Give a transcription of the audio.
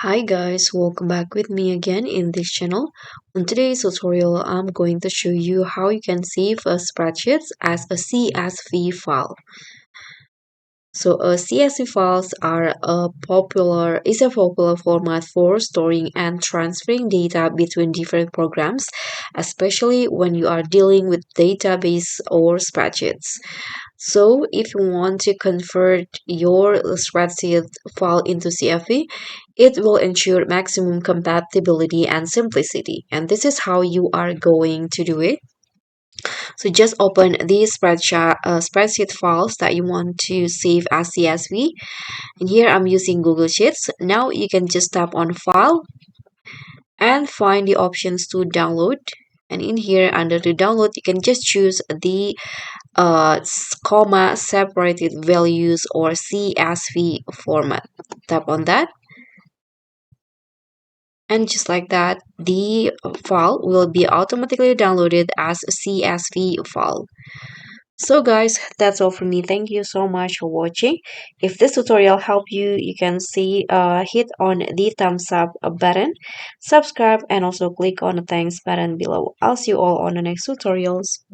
Hi guys, welcome back with me again in this channel. On today's tutorial, I'm going to show you how you can save a spreadsheet as a CSV file. So CSV files are a popular format for storing and transferring data between different programs, especially when you are dealing with database or spreadsheets. So if you want to convert your spreadsheet file into CSV, it will ensure maximum compatibility and simplicity. And this is how you are going to do it. So just open these spreadsheet files that you want to save as CSV. And here I'm using Google Sheets. Now you can just tap on File and find the options to download. And in here under the download, you can just choose the comma separated values or CSV format. Tap on that, and just like that the file will be automatically downloaded as a CSV file. So guys, that's all from me. Thank you so much for watching. If this tutorial helped you, you can see hit on the thumbs up button, subscribe, and also click on the thanks button below. I'll see you all on the next tutorials. Bye.